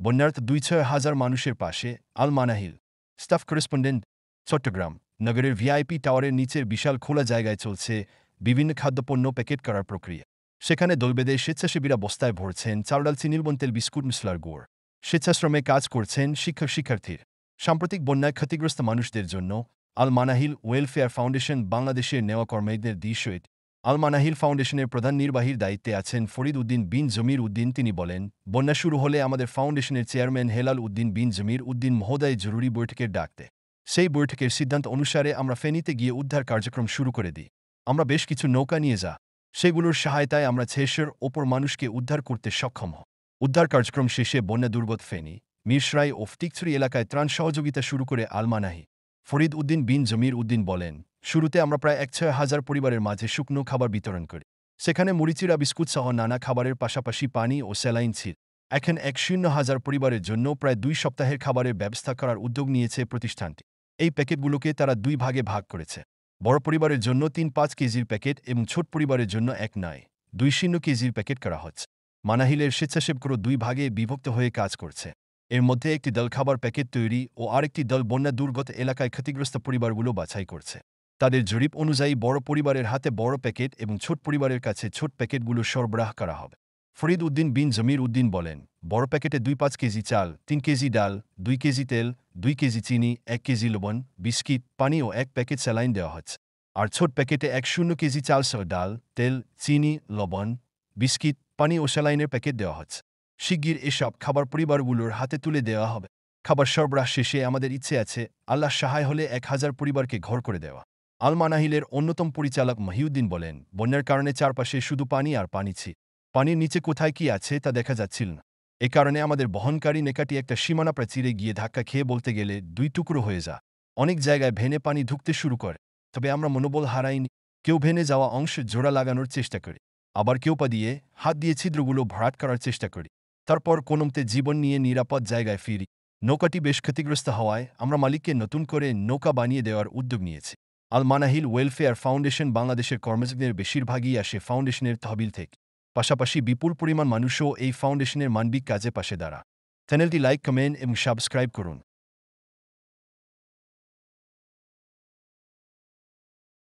বন্যার্থ ২-৬ হাজার মানুষের পাশে আল মানাহিল স্টাফ করেসপন্ডেন্ট চট্টগ্রাম নগরের ভিআইপি টাওয়ারের নিচের বিশাল খোলা জায়গায় চলছে বিভিন্ন খাদ্যপণ্য প্যাকেট করার প্রক্রিয়া। সেখানে দলবেঁধে স্বেচ্ছাসেবীরা বস্তায় ভরছেন চাল ডাল চিনি লবণ তেল বিস্কুট মশলার গুড়। স্বেচ্ছাশ্রমে কাজ করছেন শিক্ষার্থীর। সাম্প্রতিক বন্যায় ক্ষতিগ্রস্ত মানুষদের জন্য আল মানাহিল ওয়েলফেয়ার ফাউন্ডেশন বাংলাদেশের নেওয়া কর্মীদের দিশইট। আল মানাহিল ফাউন্ডেশনের প্রধান নির্বাহীর দায়িত্বে আছেন ফরিদ উদ্দিন বিন জমির উদ্দিন। তিনি বলেন, বন্যা শুরু হলে আমাদের ফাউন্ডেশনের চেয়ারম্যান হেলাল উদ্দিন বিন জমির উদ্দিন মহোদয় জরুরি বৈঠকের ডাকতে। সেই বৈঠকের সিদ্ধান্ত অনুসারে আমরা ফেনীতে গিয়ে উদ্ধার কার্যক্রম শুরু করে দিই। আমরা বেশ কিছু নৌকা নিয়ে সেগুলোর সহায়তায় আমরা ৬০০-এর ওপর মানুষকে উদ্ধার করতে সক্ষম হই। উদ্ধার কার্যক্রম শেষে বন্যা দুর্গত ফেনী, মিরসরাই ও ফটিকছড়ি এলাকায় ত্রাণ সহযোগিতা শুরু করে আল মানাহি। ফরিদ উদ্দিন বিন জমির উদ্দিন বলেন, শুরুতে আমরা প্রায় ১-৬ হাজার পরিবারের মাঝে শুকনো খাবার বিতরণ করি। সেখানে মুড়িচিড়া বিস্কুট সহ নানা খাবারের পাশাপাশি পানি ও স্যালাইন ছিল। এখন ১-০ হাজার পরিবারের জন্য প্রায় ২ সপ্তাহের খাবারের ব্যবস্থা করার উদ্যোগ নিয়েছে প্রতিষ্ঠানটি। এই প্যাকেটগুলোকে তারা ২ ভাগে ভাগ করেছে। বড় পরিবারের জন্য ৩-৫ কেজির প্যাকেট এবং ছোট পরিবারের জন্য ১-২ কেজির প্যাকেট করা হচ্ছে। মানাহিলের স্বেচ্ছাসেবকরা ২ ভাগে বিভক্ত হয়ে কাজ করছে। এর মধ্যে একটি দল খাবার প্যাকেট তৈরি ও আরেকটি দল বন্যা দুর্গত এলাকায় ক্ষতিগ্রস্ত পরিবারগুলো বাছাই করছে। তাদের জরিপ অনুযায়ী বড় পরিবারের হাতে বড় প্যাকেট এবং ছোট পরিবারের কাছে ছোট প্যাকেটগুলো সরবরাহ করা হবে। ফরিদ উদ্দিন বিন জমির উদ্দিন বলেন, বড় প্যাকেটে ২-৫ কেজি চাল, ৩ কেজি ডাল, ২ কেজি তেল, ২ কেজি চিনি, ১ কেজি লবণ, বিস্কিট, পানি ও ১ প্যাকেট স্যালাইন দেওয়া হচ্ছে। আর ছোট প্যাকেটে ১-০ কেজি চাল সহ ডাল, তেল, চিনি, লবণ, বিস্কিট, পানি ও স্যালাইনের প্যাকেট দেওয়া হচ্ছে। শিগগির এসব খাবার পরিবারগুলোর হাতে তুলে দেওয়া হবে। খাবার সরবরাহ শেষে আমাদের ইচ্ছে আছে, আল্লাহ সহায় হলে ১,০০০ পরিবারকে ঘর করে দেওয়া। আল মানাহিলের অন্যতম পরিচালক মহিউদ্দিন বলেন, বন্যার কারণে চারপাশে শুধু পানি আর পানি ছিল। পানির নিচে কোথায় কি আছে তা দেখা যাচ্ছিল না। এ কারণে আমাদের বহনকারী নেকাটি একটা সীমানা প্রাচীরে গিয়ে ধাক্কা খেয়ে বলতে গেলে ২ টুকরো হয়ে অনেক জায়গায় ভেনে পানি ঢুকতে শুরু করে। তবে আমরা মনোবল হারাইনি। কেউ ভেনে যাওয়া অংশে জোড়া লাগানোর চেষ্টা করি, আবার কেউ পা দিয়ে হাত দিয়ে ছিদ্রগুলো ভরাট করার চেষ্টা করি। তারপর কোনোমতে জীবন নিয়ে নিরাপদ জায়গায় ফিরি। নৌকাটি বেশ ক্ষতিগ্রস্ত হওয়ায় আমরা মালিককে নতুন করে নৌকা বানিয়ে দেওয়ার উদ্যোগ নিয়েছি। আল মানাহিল ওয়েলফেয়ার ফাউন্ডেশন বাংলাদেশের কর্মচারীদের বেশিরভাগই আসে ফাউন্ডেশনের তহবিল থেকে। পাশাপাশি বিপুল পরিমাণ মানুষও এই ফাউন্ডেশনের মানবিক কাজে পাশে দাঁড়া। চ্যানেলটি লাইক, কমেন্ট এবং সাবস্ক্রাইব করুন।